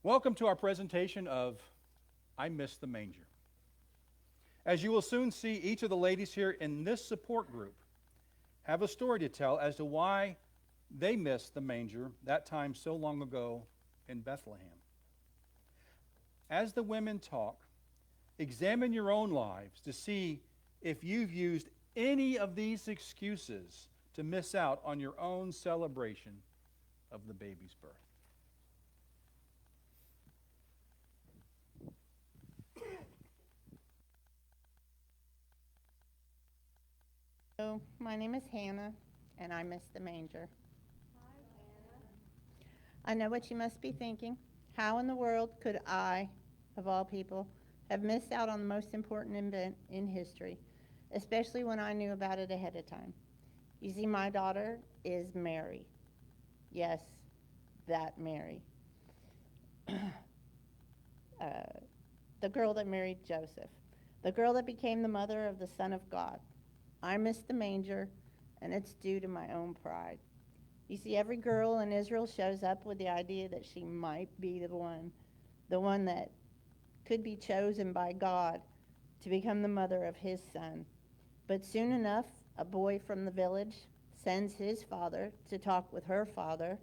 Welcome to our presentation of I Missed the Manger. As you will soon see, each of the ladies here in this support group have a story to tell as to why they missed the manger that time so long ago in Bethlehem. As the women talk, examine your own lives to see if you've used any of these excuses to miss out on your own celebration of the baby's birth. So, my name is Hannah, and I miss the manger. I know what you must be thinking. How in the world could I, of all people, have missed out on the most important event in history, especially when I knew about it ahead of time? You see, my daughter is Mary. Yes, that Mary. The girl that married Joseph. The girl that became the mother of the Son of God. I missed the manger, and it's due to my own pride. You see, every girl in Israel shows up with the idea that she might be the one that could be chosen by God to become the mother of his son. But soon enough, a boy from the village sends his father to talk with her father,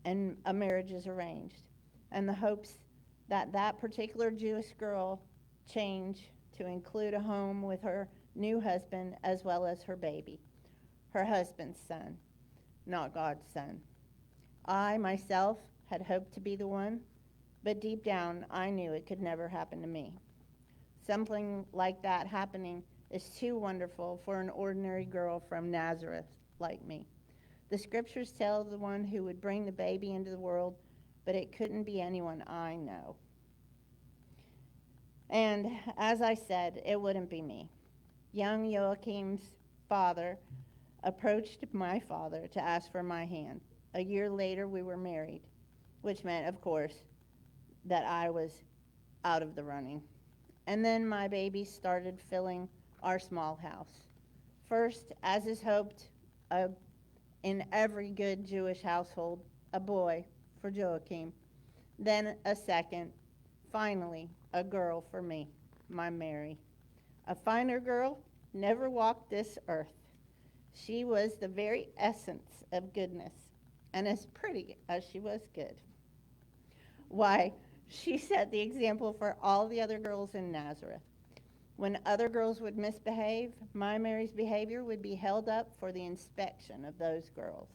and a marriage is arranged. And the hopes that that particular Jewish girl change to include a home with her new husband as well as her baby, her husband's son, not God's son. I, myself, had hoped to be the one, but deep down, I knew it could never happen to me. Something like that happening is too wonderful for an ordinary girl from Nazareth like me. The scriptures tell the one who would bring the baby into the world, but it couldn't be anyone I know. And as I said, it wouldn't be me. Young Joachim's father approached my father to ask for my hand. A year later, we were married, which meant, of course, that I was out of the running. And then my baby started filling our small house. First, as is hoped in every good Jewish household, a boy for Joachim. Then a second, finally, a girl for me, my Mary. A finer girl never walked this earth. She was the very essence of goodness, and as pretty as she was good. Why, she set the example for all the other girls in Nazareth. When other girls would misbehave, my Mary's behavior would be held up for the inspection of those girls.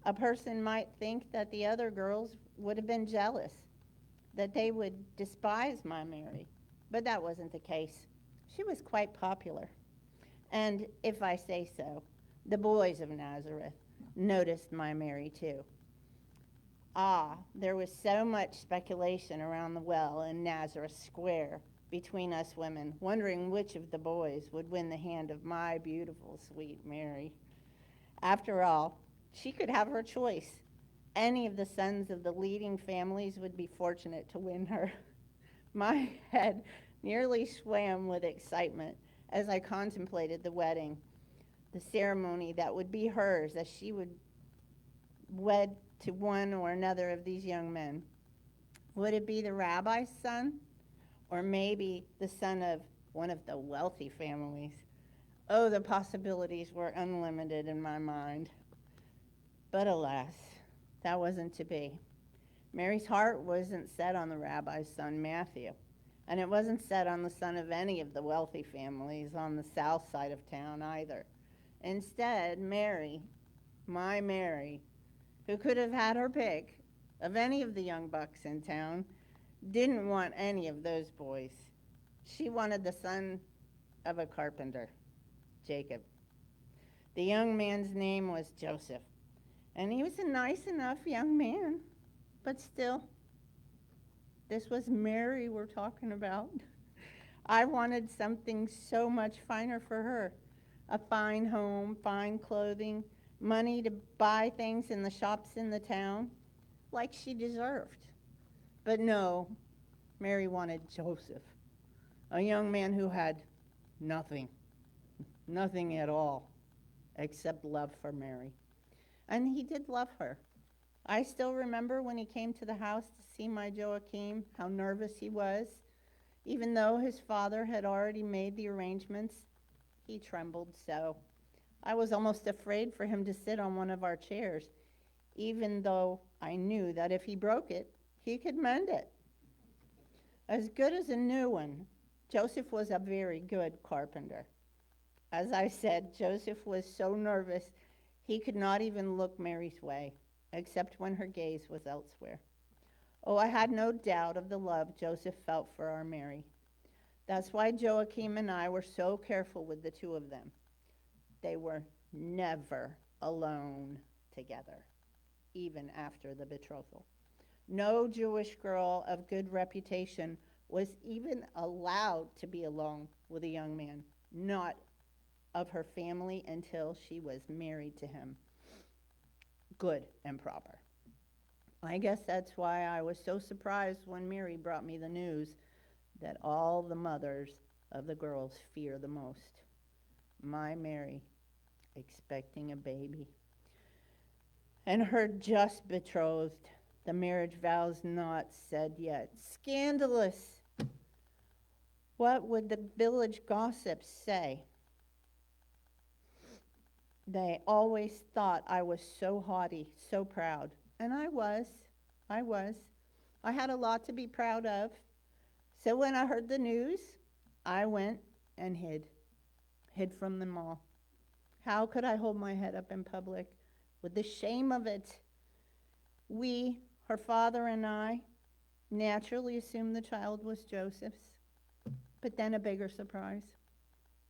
A person might think that the other girls would have been jealous, that they would despise my Mary, but that wasn't the case. She was quite popular. And if I say so, the boys of Nazareth noticed my Mary too. There was so much speculation around the well in Nazareth Square between us women, wondering which of the boys would win the hand of my beautiful, sweet Mary. After all, she could have her choice. Any of the sons of the leading families would be fortunate to win her. My head nearly swam with excitement as I contemplated the wedding, the ceremony that would be hers as she would wed to one or another of these young men. Would it be the rabbi's son, or maybe the son of one of the wealthy families? Oh, the possibilities were unlimited in my mind. But alas, that wasn't to be. Mary's heart wasn't set on the rabbi's son, Matthew. And it wasn't set on the son of any of the wealthy families on the south side of town either. Instead, Mary, my Mary, who could have had her pick of any of the young bucks in town, didn't want any of those boys. She wanted the son of a carpenter, Jacob. The young man's name was Joseph, and he was a nice enough young man, but still, this was Mary we're talking about. I wanted something so much finer for her. A fine home, fine clothing, money to buy things in the shops in the town, like she deserved. But no, Mary wanted Joseph, a young man who had nothing at all, except love for Mary. And he did love her. I still remember when he came to the house to see my Joachim, how nervous he was. Even though his father had already made the arrangements, he trembled so. I was almost afraid for him to sit on one of our chairs, even though I knew that if he broke it, he could mend it. As good as a new one, Joseph was a very good carpenter. As I said, Joseph was so nervous he could not even look Mary's way, except when her gaze was elsewhere. Oh, I had no doubt of the love Joseph felt for our Mary. That's why Joachim and I were so careful with the two of them. They were never alone together, even after the betrothal. No Jewish girl of good reputation was even allowed to be alone with a young man, not of her family, until she was married to him. Good and proper. I guess that's why I was so surprised when Mary brought me the news that all the mothers of the girls fear the most. My Mary, expecting a baby. And her just betrothed, the marriage vows not said yet. Scandalous! What would the village gossips say? They always thought I was so haughty, so proud. And I was. I had a lot to be proud of. So when I heard the news, I went and hid from them all. How could I hold my head up in public with the shame of it? We, her father and I, naturally assumed the child was Joseph's. But then a bigger surprise.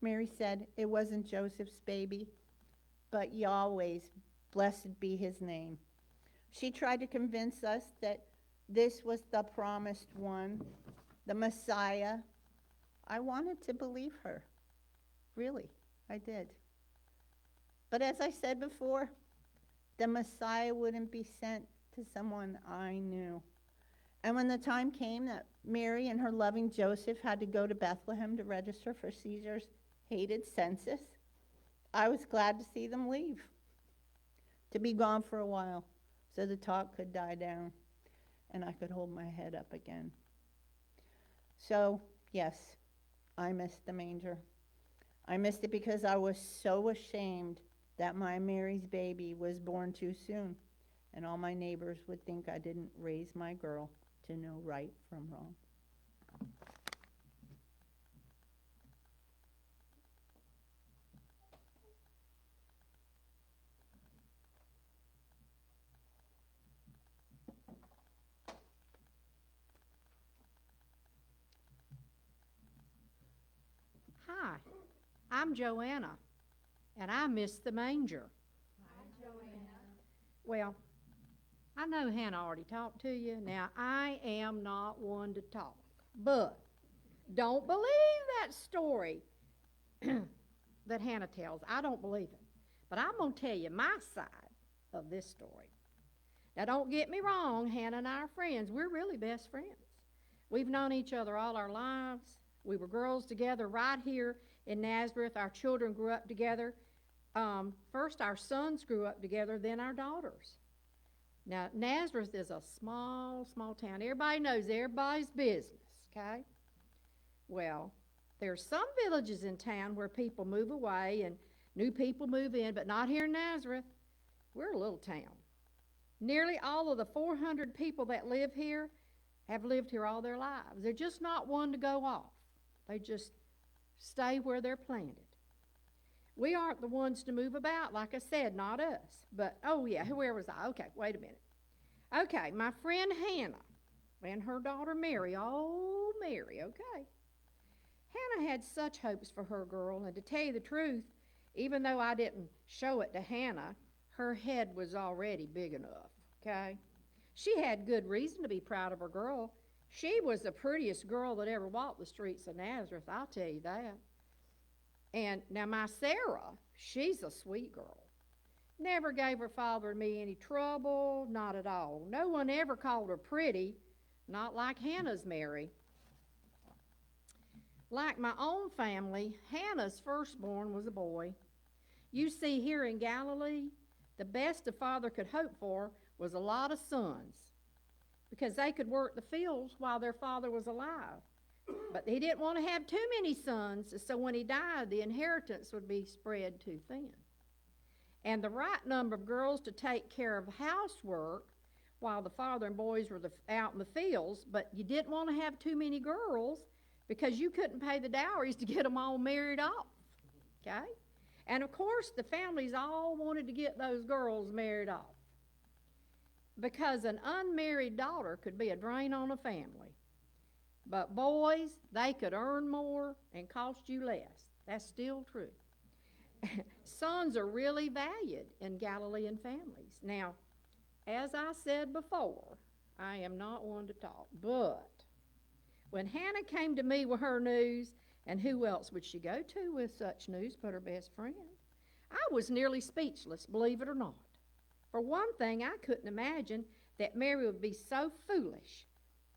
Mary said it wasn't Joseph's baby, but Yahweh's, blessed be his name. She tried to convince us that this was the promised one, the Messiah. I wanted to believe her. Really, I did. But as I said before, the Messiah wouldn't be sent to someone I knew. And when the time came that Mary and her loving Joseph had to go to Bethlehem to register for Caesar's hated census, I was glad to see them leave, to be gone for a while, so the talk could die down and I could hold my head up again. So, yes, I missed the manger. I missed it because I was so ashamed that my Mary's baby was born too soon, and all my neighbors would think I didn't raise my girl to know right from wrong. Hi, I'm Joanna, and I missed the manger. Well, I know Hannah already talked to you. Now, I am not one to talk, but don't believe that story that Hannah tells. I don't believe it. But I'm going to tell you my side of this story. Now, don't get me wrong, Hannah and I are friends. We're really best friends. We've known each other all our lives. We were girls together right here in Nazareth. Our children grew up together. First, our sons grew up together, then our daughters. Now, Nazareth is a small, small town. Everybody knows everybody's business, okay? Well, there's some villages in town where people move away and new people move in, but not here in Nazareth. We're a little town. Nearly all of the 400 people that live here have lived here all their lives. They're just not one to go off. They just stay where they're planted. We aren't the ones to move about, like I said, not us. But, oh yeah, where was I? Okay, wait a minute. Okay, my friend Hannah and her daughter Mary, oh, Mary, okay. Hannah had such hopes for her girl, and to tell you the truth, even though I didn't show it to Hannah, her head was already big enough, okay? She had good reason to be proud of her girl. She was the prettiest girl that ever walked the streets of Nazareth, I'll tell you that. And now my Sarah, she's a sweet girl. Never gave her father and me any trouble, not at all. No one ever called her pretty, not like Hannah's Mary. Like my own family, Hannah's firstborn was a boy. You see, here in Galilee, the best a father could hope for was a lot of sons because they could work the fields while their father was alive. But he didn't want to have too many sons, so when he died, the inheritance would be spread too thin. And the right number of girls to take care of housework while the father and boys were out in the fields, but you didn't want to have too many girls because you couldn't pay the dowries to get them all married off, okay? And of course, the families all wanted to get those girls married off because an unmarried daughter could be a drain on a family. But boys, they could earn more and cost you less. That's still true. Sons are really valued in Galilean families. Now, as I said before, I am not one to talk, but when Hannah came to me with her news, and who else would she go to with such news but her best friend? I was nearly speechless, believe it or not. For one thing, I couldn't imagine that Mary would be so foolish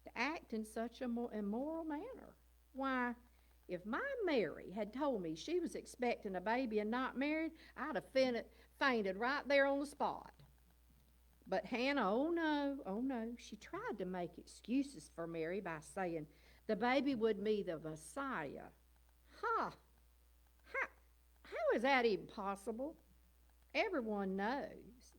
to act in such a immoral manner. Why, if my Mary had told me she was expecting a baby and not married, I'd have fainted right there on the spot. But Hannah, oh no, she tried to make excuses for Mary by saying the baby would be the Messiah. How is that even possible? Everyone knows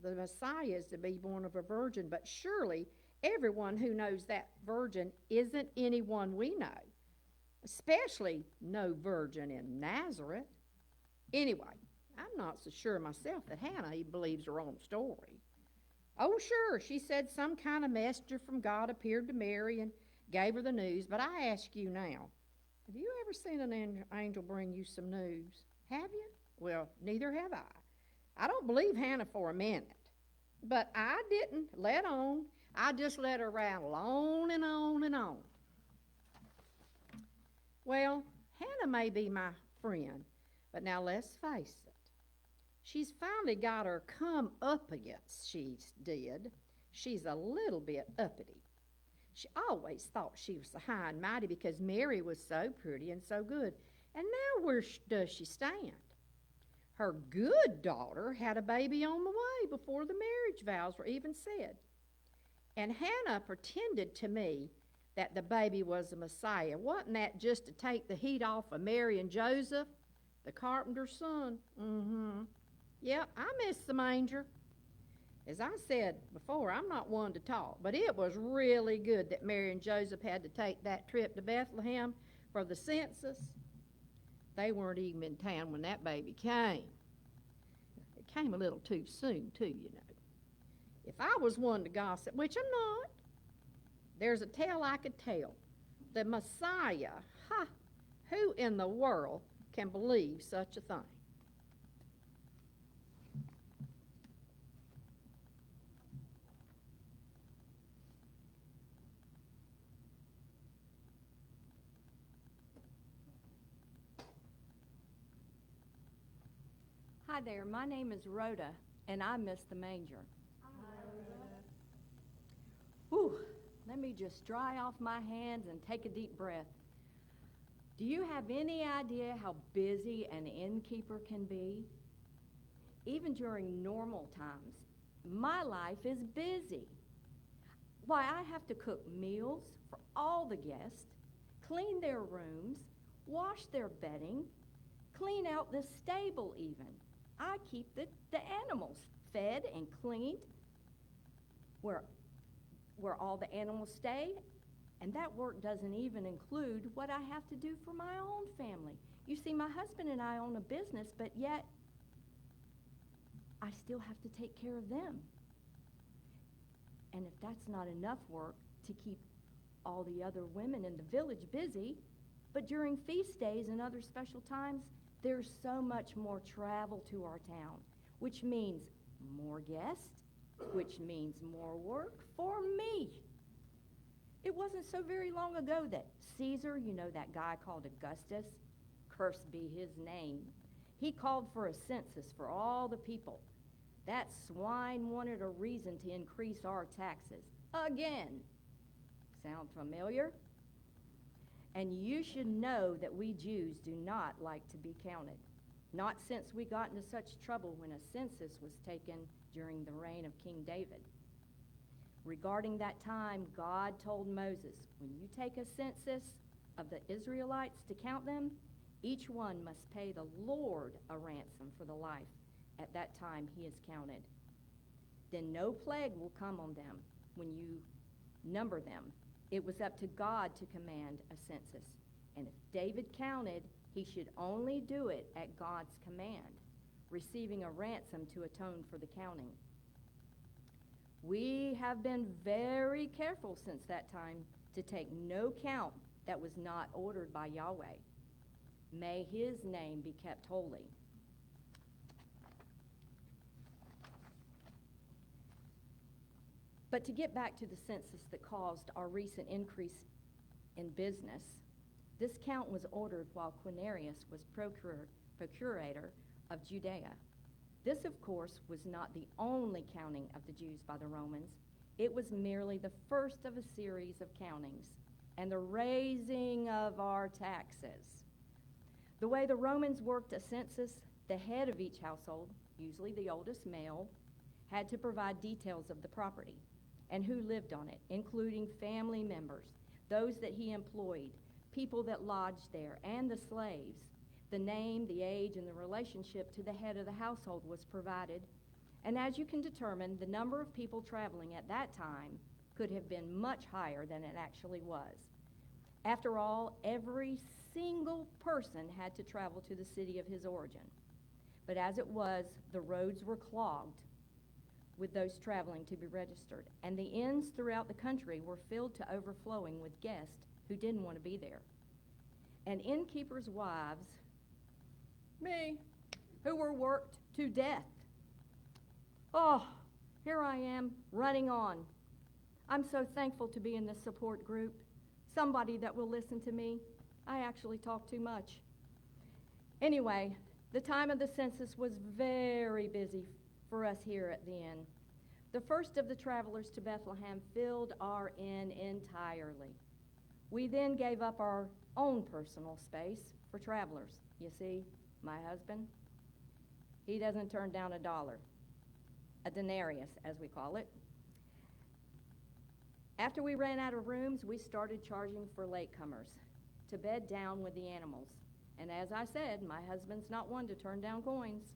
the Messiah is to be born of a virgin, but surely everyone who knows that virgin isn't anyone we know, especially no virgin in Nazareth. Anyway, I'm not so sure myself that Hannah even believes her own story. Oh, sure, she said some kind of messenger from God appeared to Mary and gave her the news, but I ask you now, have you ever seen an angel bring you some news? Have you? Well, neither have I. I don't believe Hannah for a minute, but I didn't let on. I just let her rattle on and on and on. Well, Hannah may be my friend, but now let's face it. She's finally got her come up against, she did. She's a little bit uppity. She always thought she was so high and mighty because Mary was so pretty and so good. And now where does she stand? Her good daughter had a baby on the way before the marriage vows were even said. And Hannah pretended to me that the baby was the Messiah. Wasn't that just to take the heat off of Mary and Joseph, the carpenter's son? Yep, I missed the manger. As I said before, I'm not one to talk, but it was really good that Mary and Joseph had to take that trip to Bethlehem for the census. They weren't even in town when that baby came. It came a little too soon, too, you know. If I was one to gossip, which I'm not, there's a tale I could tell. The Messiah, who in the world can believe such a thing? Hi there, my name is Rhoda, and I Missed the Manger. Whew, let me just dry off my hands and take a deep breath. Do you have any idea how busy an innkeeper can be? Even during normal times, my life is busy. Why, I have to cook meals for all the guests, clean their rooms, wash their bedding, clean out the stable even. I keep the animals fed and cleaned where all the animals stay, and that work doesn't even include what I have to do for my own family. You see, my husband and I own a business, but yet I still have to take care of them. And if that's not enough work to keep all the other women in the village busy, but during feast days and other special times, there's so much more travel to our town, which means more guests, which means more work for me. It wasn't so very long ago that Caesar, you know that guy called Augustus, cursed be his name, he called for a census for all the people. That swine wanted a reason to increase our taxes. Again. Sound familiar? And you should know that we Jews do not like to be counted. Not since we got into such trouble when a census was taken during the reign of King David. Regarding that time, God told Moses, when you take a census of the Israelites to count them, each one must pay the Lord a ransom for the life at that time he is counted. Then no plague will come on them when you number them. It was up to God to command a census. And if David counted, he should only do it at God's command, receiving a ransom to atone for the counting. We have been very careful since that time to take no count that was not ordered by Yahweh. May his name be kept holy. But to get back to the census that caused our recent increase in business, this count was ordered while Quirinius was procurator of Judea. This, of course, was not the only counting of the Jews by the Romans. It was merely the first of a series of countings and the raising of our taxes. The way the Romans worked a census, the head of each household, usually the oldest male, had to provide details of the property and who lived on it, including family members, those that he employed, people that lodged there, and the slaves. The name, the age, and the relationship to the head of the household was provided, and as you can determine, the number of people traveling at that time could have been much higher than it actually was. After all, every single person had to travel to the city of his origin. But as it was, the roads were clogged with those traveling to be registered, and the inns throughout the country were filled to overflowing with guests who didn't want to be there. And innkeepers' wives, me, who were worked to death. Oh, here I am, running on. I'm so thankful to be in this support group, somebody that will listen to me. I actually talk too much. Anyway, the time of the census was very busy for us here at the inn. The first of the travelers to Bethlehem filled our inn entirely. We then gave up our own personal space for travelers. You see, my husband, he doesn't turn down $1, a denarius, as we call it. After we ran out of rooms, we started charging for latecomers to bed down with the animals. And as I said, my husband's not one to turn down coins.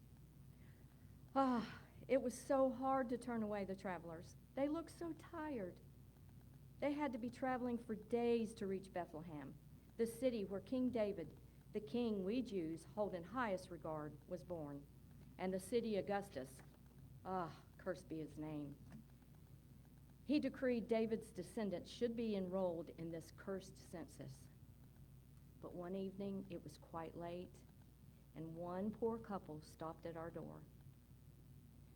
It was so hard to turn away the travelers. They looked so tired. They had to be traveling for days to reach Bethlehem, the city where King David, the king we Jews hold in highest regard, was born, and the city Augustus, cursed be his name. He decreed David's descendants should be enrolled in this cursed census. But one evening, it was quite late, and one poor couple stopped at our door.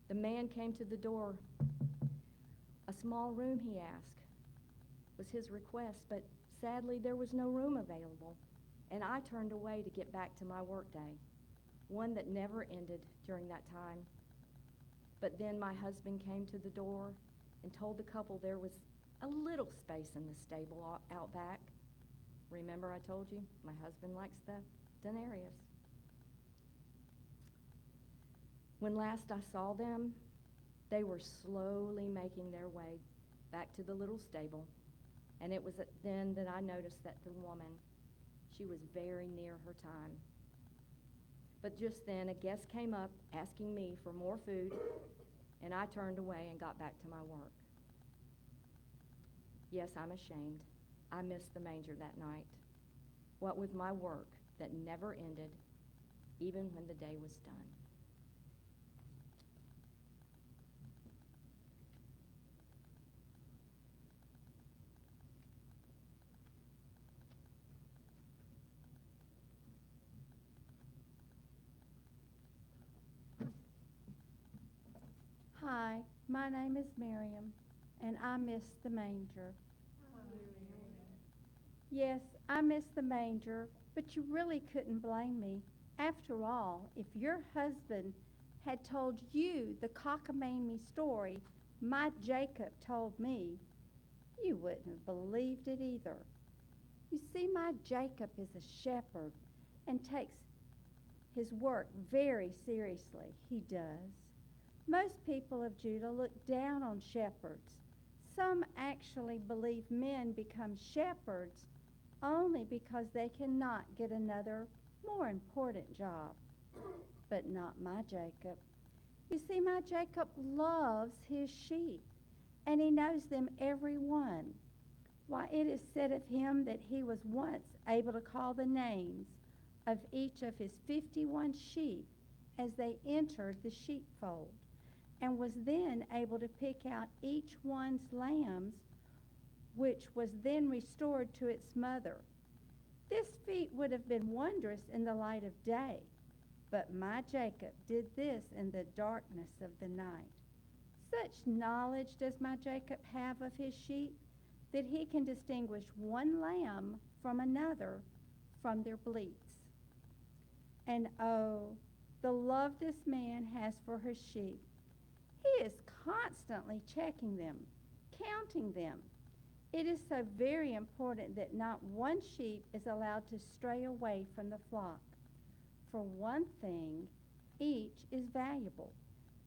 The man came to the door. A small room, he asked, was his request, but sadly there was no room available, and I turned away to get back to my workday, one that never ended during that time. But then my husband came to the door and told the couple there was a little space in the stable out back. Remember I told you my husband likes the denarius. When last I saw them, they were slowly making their way back to the little stable, and it was then that I noticed that the woman, she was very near her time. But just then a guest came up asking me for more food, and I turned away and got back to my work. Yes, I'm ashamed. I missed the manger that night. What with my work that never ended, even when the day was done. Hi, my name is Miriam, and I missed the manger. Yes, I missed the manger, but you really couldn't blame me. After all, if your husband had told you the cockamamie story my Jacob told me, you wouldn't have believed it either. You see, my Jacob is a shepherd and takes his work very seriously. He does. Most people of Judah look down on shepherds, Some actually believe men become shepherds only because they cannot get another, more important job. But not my Jacob. You see, my Jacob loves his sheep, and he knows them every one. Why, it is said of him that he was once able to call the names of each of his 51 sheep as they entered the sheepfold, and was then able to pick out each one's lambs, which was then restored to its mother. This feat would have been wondrous in the light of day, but my Jacob did this in the darkness of the night. Such knowledge does my Jacob have of his sheep that he can distinguish one lamb from another from their bleats. And oh, the love this man has for his sheep. He is constantly checking them, counting them. It is so very important that not one sheep is allowed to stray away from the flock. For one thing, each is valuable,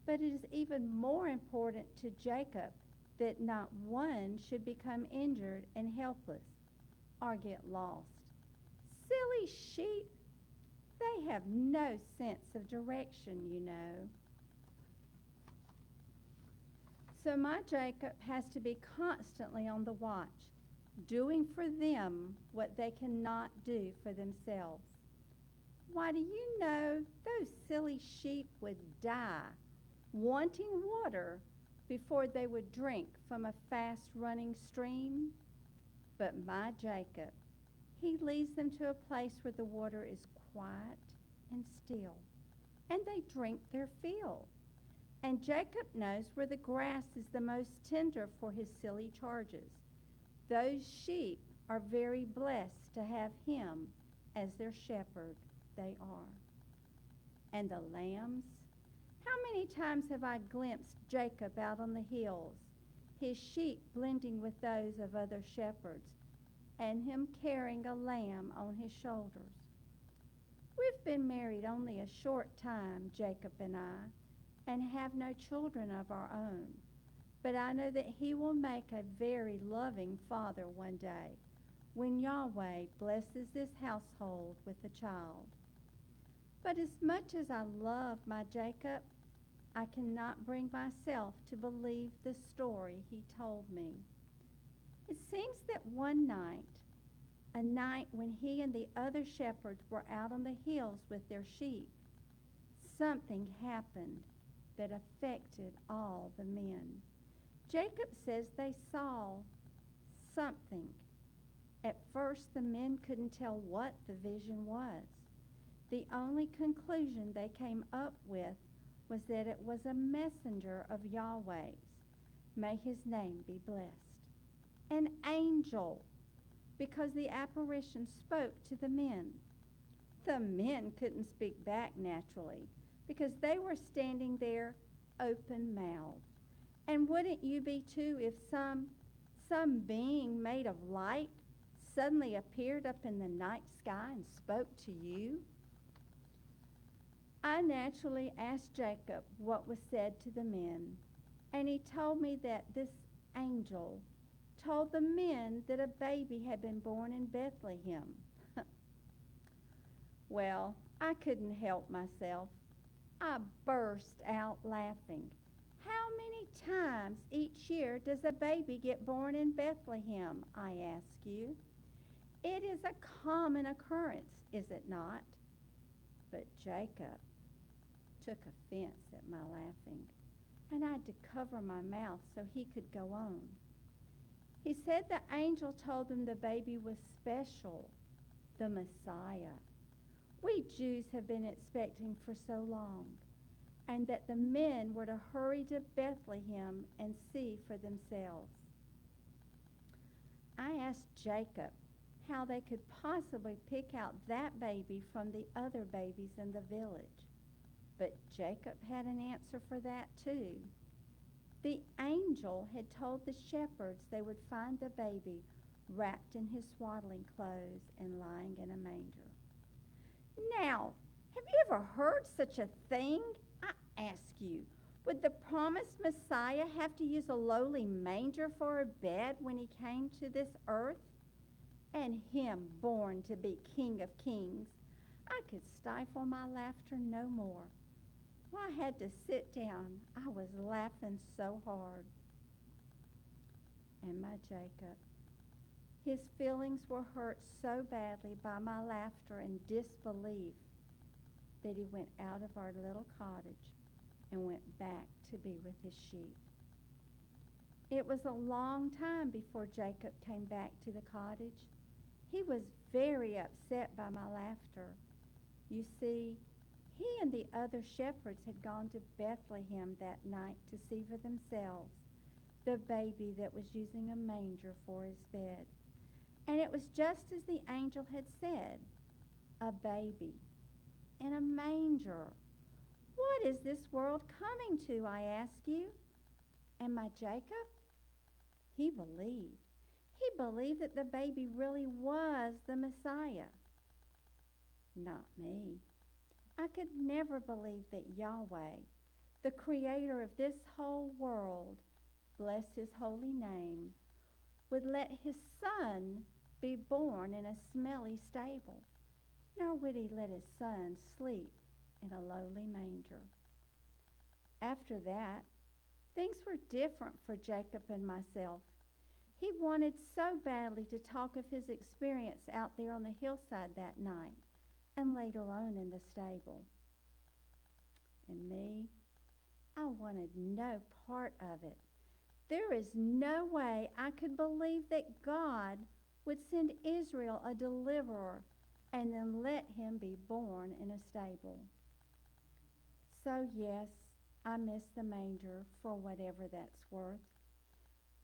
but it is even more important to Jacob that not one should become injured and helpless or get lost. Silly sheep, they have no sense of direction, you know. So my Jacob has to be constantly on the watch, doing for them what they cannot do for themselves. Why, do you know those silly sheep would die wanting water before they would drink from a fast-running stream? But my Jacob, he leads them to a place where the water is quiet and still, and they drink their fill. And Jacob knows where the grass is the most tender for his silly charges. Those sheep are very blessed to have him as their shepherd. They are. And the lambs? How many times have I glimpsed Jacob out on the hills, his sheep blending with those of other shepherds, and him carrying a lamb on his shoulders. We've been married only a short time, Jacob and I, and have no children of our own. But I know that he will make a very loving father one day when Yahweh blesses this household with a child. But as much as I love my Jacob, I cannot bring myself to believe the story he told me. It seems that one night, a night when he and the other shepherds were out on the hills with their sheep, something happened that affected all the men. Jacob says they saw something. At first, the men couldn't tell what the vision was. The only conclusion they came up with was that it was a messenger of Yahweh's. May his name be blessed. An angel, because the apparition spoke to the men. The men couldn't speak back naturally, because they were standing there open-mouthed. And wouldn't you be too if some being made of light suddenly appeared up in the night sky and spoke to you? I naturally asked Jacob what was said to the men, and he told me that this angel told the men that a baby had been born in Bethlehem. Well, I couldn't help myself. I burst out laughing. How many times each year does a baby get born in Bethlehem, I ask you? It is a common occurrence, is it not? But Jacob took offense at my laughing, and I had to cover my mouth so he could go on. He said the angel told him the baby was special, the Messiah. We Jews have been expecting for so long, and that the men were to hurry to Bethlehem and see for themselves. I asked Jacob how they could possibly pick out that baby from the other babies in the village. But Jacob had an answer for that too. The angel had told the shepherds they would find the baby wrapped in his swaddling clothes and lying in a manger. Now, have you ever heard such a thing? I ask you, Would the promised Messiah have to use a lowly manger for a bed when he came to this earth? And him born to be King of Kings. I could stifle my laughter no more. Well, I had to sit down. I was laughing so hard. And my Jacob, his feelings were hurt so badly by my laughter and disbelief that he went out of our little cottage and went back to be with his sheep. It was a long time before Jacob came back to the cottage. He was very upset by my laughter. You see, he and the other shepherds had gone to Bethlehem that night to see for themselves the baby that was using a manger for his bed. And it was just as the angel had said, a baby in a manger. What is this world coming to, I ask you? And my Jacob, he believed. He believed that the baby really was the Messiah. Not me. I could never believe that Yahweh, the creator of this whole world, bless his holy name, would let his son be born in a smelly stable, nor would he let his son sleep in a lowly manger. After that, things were different for Jacob and myself. He wanted so badly to talk of his experience out there on the hillside that night and later on in the stable. And me, I wanted no part of it. There is no way I could believe that God would send Israel a deliverer and then let him be born in a stable. So yes, I missed the manger for whatever that's worth.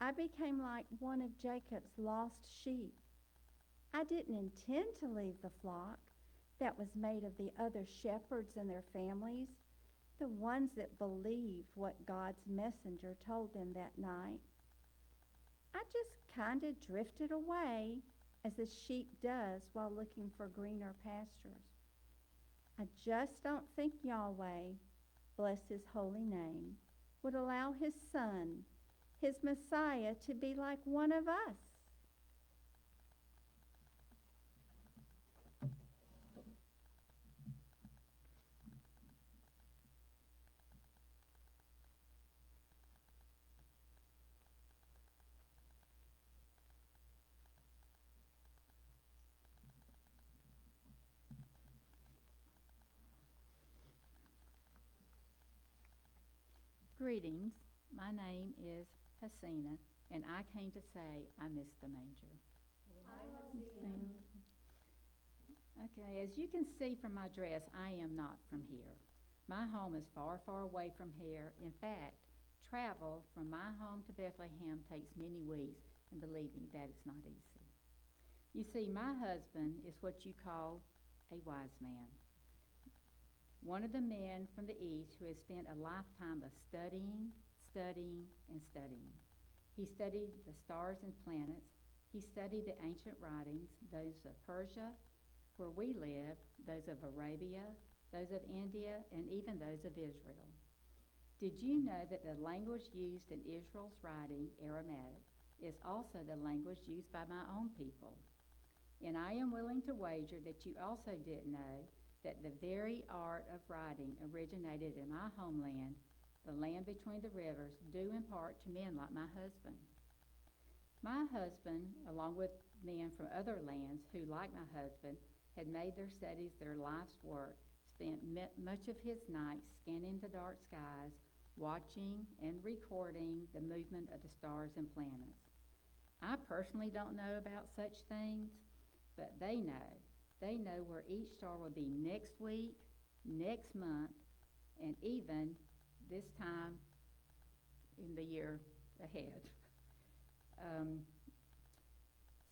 I became like one of Jacob's lost sheep. I didn't intend to leave the flock that was made of the other shepherds and their families, the ones that believed what God's messenger told them that night. I just kind of drifted away as a sheep does while looking for greener pastures. I just don't think Yahweh, bless his holy name, would allow his son, his Messiah, to be like one of us. Greetings. My name is Hasina, and I came to say I missed the manger. Okay, as you can see from my dress, I am not from here. My home is far, far away from here. In fact, travel from my home to Bethlehem takes many weeks, and believe me, that is not easy. You see, my husband is what you call a wise man. One of the men from the East who has spent a lifetime of studying, and studying. He studied the stars and planets. He studied the ancient writings, those of Persia, where we live, those of Arabia, those of India, and even those of Israel. Did you know that the language used in Israel's writing, Aramaic, is also the language used by my own people? And I am willing to wager that you also didn't know that the very art of writing originated in my homeland, the land between the rivers, due in part to men like my husband. My husband, along with men from other lands who, like my husband, had made their studies their life's work, spent much of his nights scanning the dark skies, watching and recording the movement of the stars and planets. I personally don't know about such things, but they know. They know where each star will be next week, next month, and even this time in the year ahead.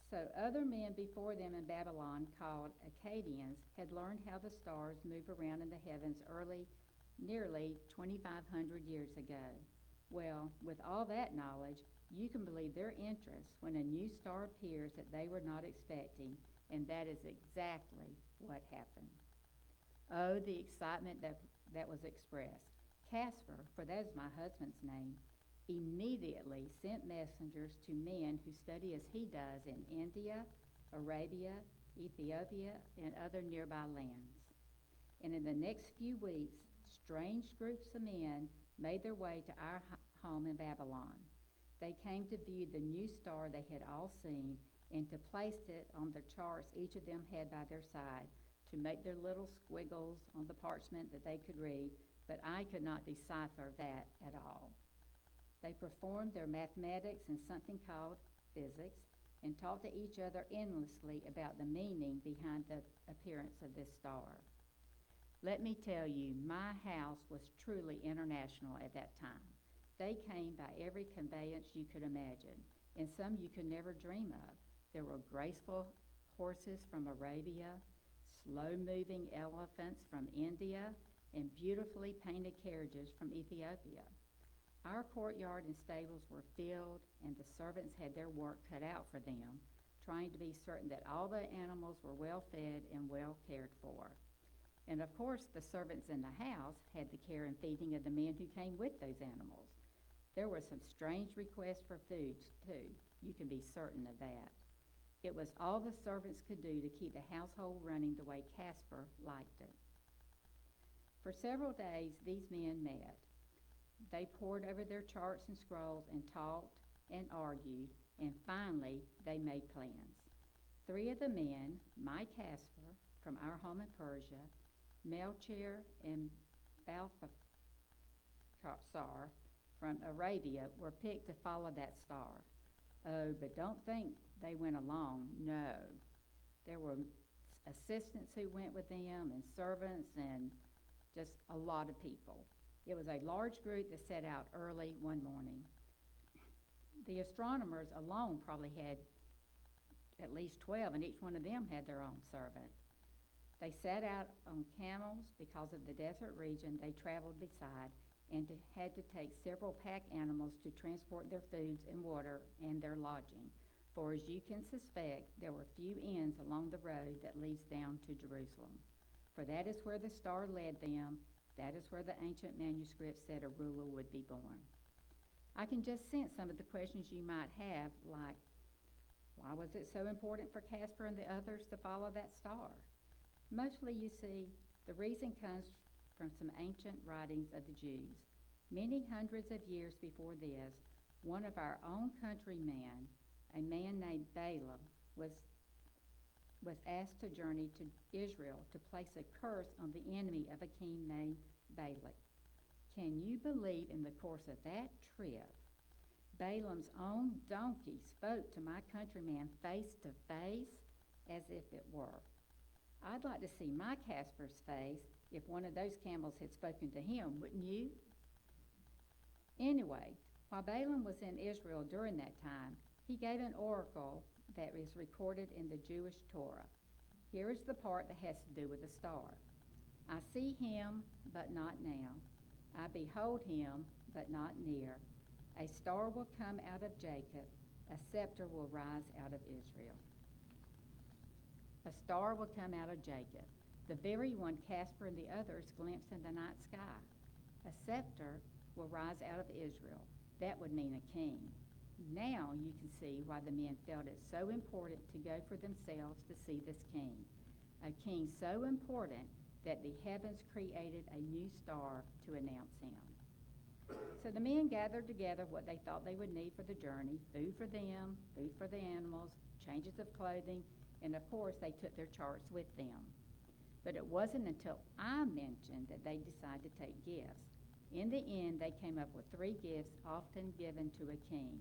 So other men before them in Babylon, called Akkadians, had learned how the stars move around in the heavens nearly 2,500 years ago. Well, with all that knowledge, you can believe their interest when a new star appears that they were not expecting, and that is exactly what happened. Oh, the excitement that was expressed. Casper, for that is my husband's name, immediately sent messengers to men who study as he does in India, Arabia, Ethiopia, and other nearby lands. And in the next few weeks, strange groups of men made their way to our home in Babylon. They came to view the new star they had all seen and to place it on the charts each of them had by their side to make their little squiggles on the parchment that they could read, but I could not decipher that at all. They performed their mathematics and something called physics and talked to each other endlessly about the meaning behind the appearance of this star. Let me tell you, my house was truly international at that time. They came by every conveyance you could imagine, and some you could never dream of. There were graceful horses from Arabia, slow-moving elephants from India, and beautifully painted carriages from Ethiopia. Our courtyard and stables were filled, and the servants had their work cut out for them, trying to be certain that all the animals were well fed and well cared for. And of course, the servants in the house had the care and feeding of the men who came with those animals. There were some strange requests for food, too. You can be certain of that. It was all the servants could do to keep the household running the way Casper liked it. For several days, these men met. They pored over their charts and scrolls and talked and argued, and finally, they made plans. 3 of the men, my Casper, from our home in Persia, Melchior and Balthasar from Arabia, were picked to follow that star. Oh, but don't think they went alone. No. There were assistants who went with them and servants and just a lot of people. It was a large group that set out early one morning. The astronomers alone probably had at least 12, and each one of them had their own servant. They set out on camels because of the desert region they traveled beside, and had to take several pack animals to transport their foods and water and their lodging. For as you can suspect, there were few inns along the road that leads down to Jerusalem. For that is where the star led them. That is where the ancient manuscript said a ruler would be born. I can just sense some of the questions you might have, like, why was it so important for Casper and the others to follow that star? Mostly, you see, the reason comes from some ancient writings of the Jews. Many hundreds of years before this, one of our own countrymen, a man named Balaam, was asked to journey to Israel to place a curse on the enemy of a king named Balak. Can you believe in the course of that trip, Balaam's own donkey spoke to my countryman face to face as if it were? I'd like to see my Casper's face if one of those camels had spoken to him, wouldn't you? Anyway, while Balaam was in Israel during that time, he gave an oracle that is recorded in the Jewish Torah. Here is the part that has to do with the star. I see him, but not now. I behold him, but not near. A star will come out of Jacob. A scepter will rise out of Israel. A star will come out of Jacob, the very one Casper and the others glimpsed in the night sky. A scepter will rise out of Israel. That would mean a king. Now you can see why the men felt it so important to go for themselves to see this king. A king so important that the heavens created a new star to announce him. So the men gathered together what they thought they would need for the journey: food for them, food for the animals, changes of clothing, and of course they took their charts with them. But it wasn't until I mentioned that they decided to take gifts. In the end, they came up with 3 gifts often given to a king: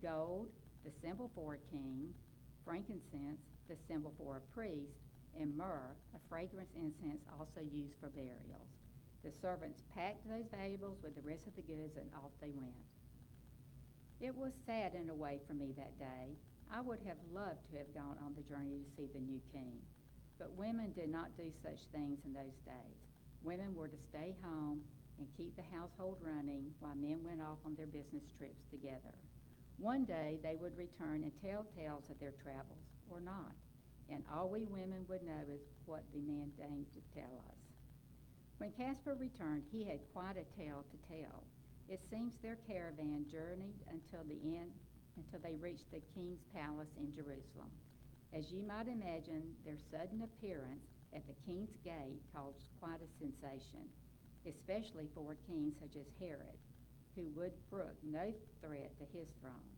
gold, the symbol for a king; frankincense, the symbol for a priest; and myrrh, a fragrance incense also used for burials. The servants packed those valuables with the rest of the goods, and off they went. It was sad in a way for me that day. I would have loved to have gone on the journey to see the new king. But women did not do such things in those days. Women were to stay home and keep the household running while men went off on their business trips together. One day they would return and tell tales of their travels, or not, and all we women would know is what the men deigned to tell us. When Casper returned, he had quite a tale to tell. It seems their caravan journeyed until they reached the king's palace in Jerusalem. As you might imagine, their sudden appearance at the king's gate caused quite a sensation, especially for a king such as Herod, who would brook no threat to his throne.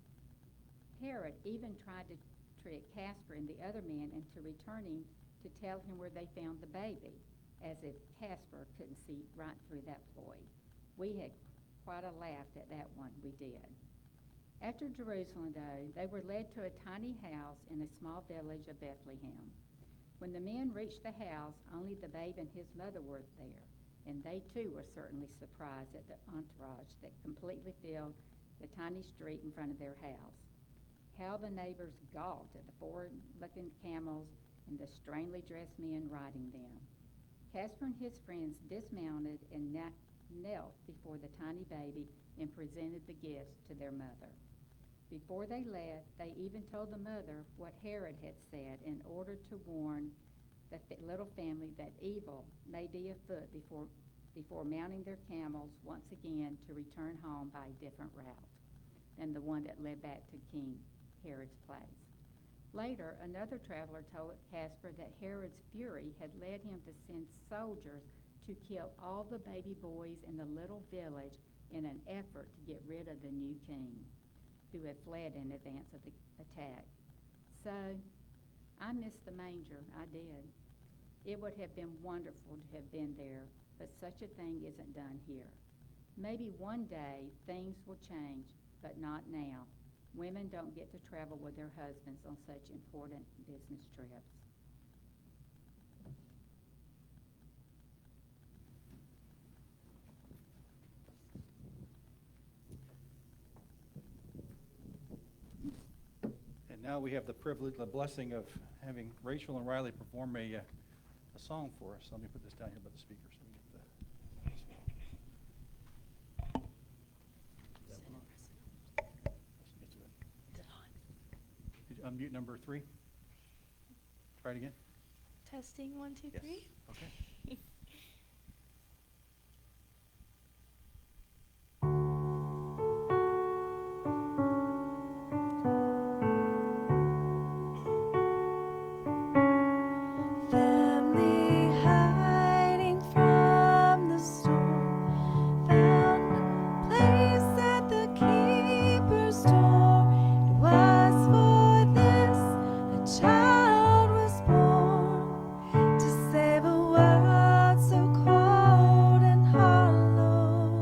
Herod even tried to trick Casper and the other men into returning to tell him where they found the baby, as if Casper couldn't see right through that ploy. We had quite a laugh at that one, we did. After Jerusalem, though, they were led to a tiny house in a small village of Bethlehem. When the men reached the house, only the babe and his mother were there, and they too were certainly surprised at the entourage that completely filled the tiny street in front of their house. How the neighbors gawked at the forward-looking camels and the strangely dressed men riding them. Casper and his friends dismounted and knelt before the tiny baby and presented the gifts to their mother. Before they left, they even told the mother what Herod had said in order to warn the little family that evil may be afoot before mounting their camels once again to return home by a different route than the one that led back to King Herod's place. Later, another traveler told Casper that Herod's fury had led him to send soldiers to kill all the baby boys in the little village in an effort to get rid of the new king, who had fled in advance of the attack. So, I missed the manger, I did. It would have been wonderful to have been there, but such a thing isn't done here. Maybe one day things will change, but not now. Women don't get to travel with their husbands on such important business trips. And now we have the privilege, the blessing of having Rachel and Riley perform a song for us. Let me put this down here by the speaker so we get the. Did you unmute number 3? Try it again. Testing 1, 2, 3. Okay. Family hiding from the storm found a place at the keeper's door. It was for this a child was born to save a world so cold and hollow.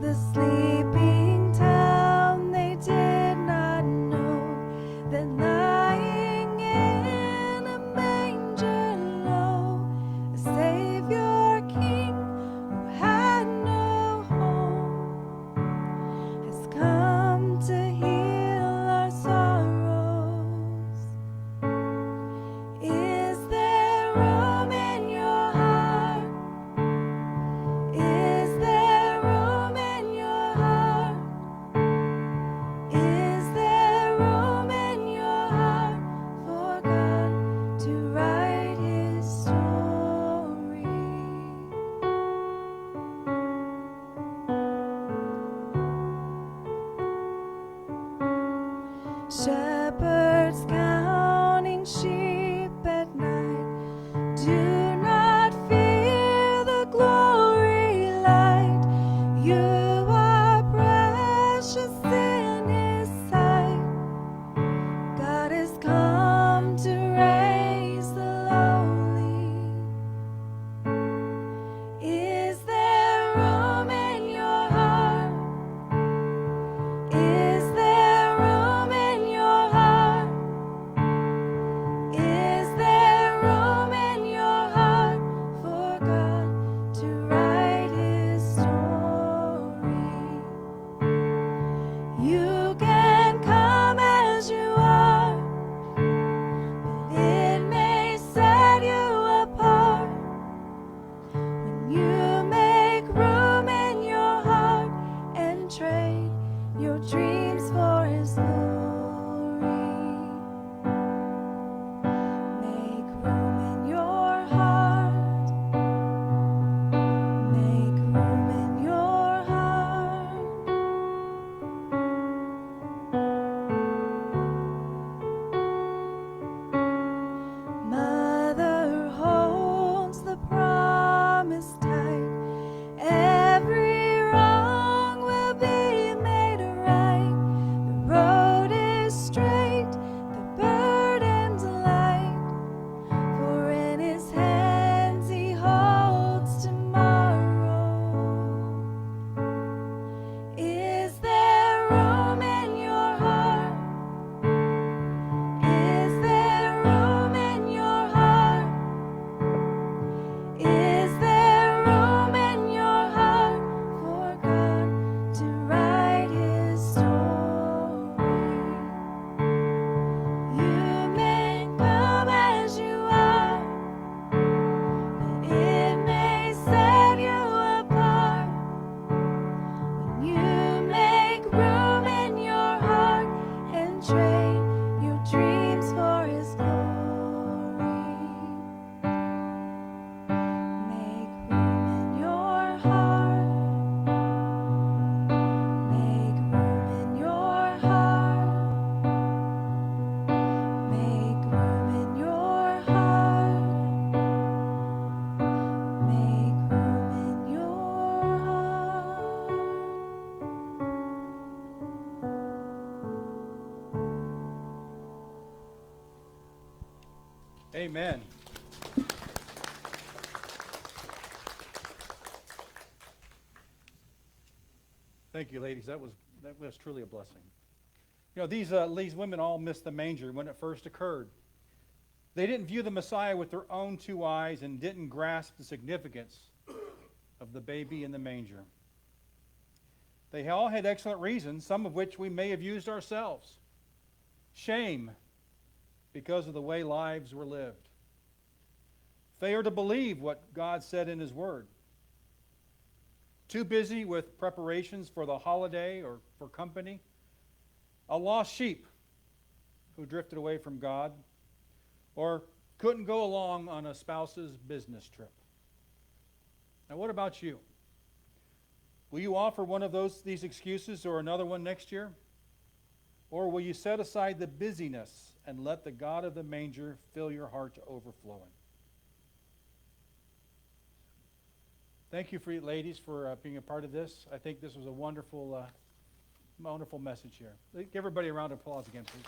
The sleeping town, they did not know that lying in a manger low, a Savior King who had no home has come to heal our sorrows. Is there room in your heart? Is there room in your heart? Is there room in your heart for God to write His story? Shepherds counting sheep at night, do not fear the glory light. You are precious in His sight. God has come to raise the lowly. Is there room in your heart? Is there room in your heart? Is there room in your heart for God to write His story? You can come as you are, but it may set you apart when you make room in your heart and trade your dreams for His glory. Make room in your heart. Amen. Thank you, ladies. That was truly a blessing. You know, these women all missed the manger when it first occurred. They didn't view the Messiah with their own two eyes and didn't grasp the significance of the baby in the manger. They all had excellent reasons, some of which we may have used ourselves. Shame, because of the way lives were lived. Failure to believe what God said in His Word. Too busy with preparations for the holiday or for company. A lost sheep who drifted away from God, or couldn't go along on a spouse's business trip. Now, what about you? Will you offer one of these excuses or another one next year? Or will you set aside the busyness and let the God of the manger fill your heart to overflowing? Thank you, ladies, for being a part of this. I think this was a wonderful message here. Give everybody a round of applause again, please.